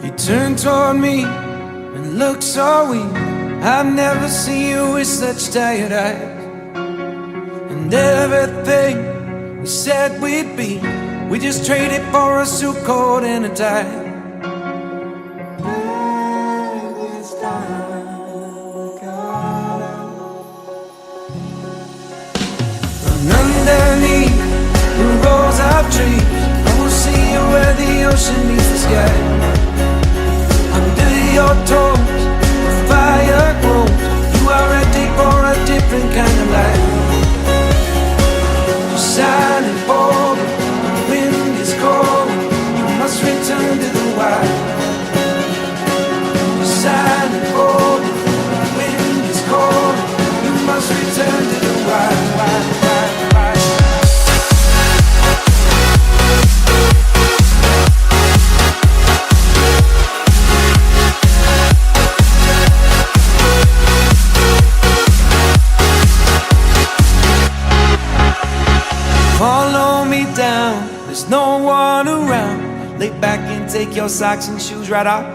He turned toward me and looked so weak. I've never seen you with such tired eyes. And everything we said we'd be, we just traded for a suit coat and a tie. And underneath the rows of trees, I will see you where the ocean meets the sky. Under your toes, the fire grows. You are ready for a different kind of life. You're silent, bold, the wind is cold. You must return to the wild. You're silent, bold, the wind is cold. You must return to the wild, wild, wild, wild. Follow me down, there's no one around. Lay back and take your socks and shoes right off.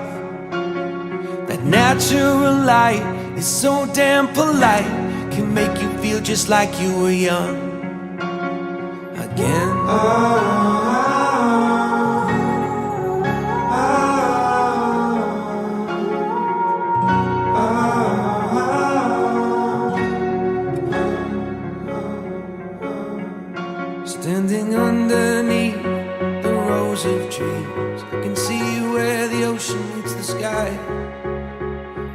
That natural light is so damn polite, can make you feel just like you were young again. Standing underneath the rows of trees, I can see where the ocean meets the sky.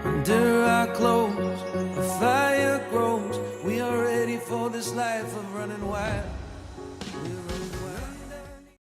Under our clothes, the fire grows. We are ready for this life of running wild. We're running wild.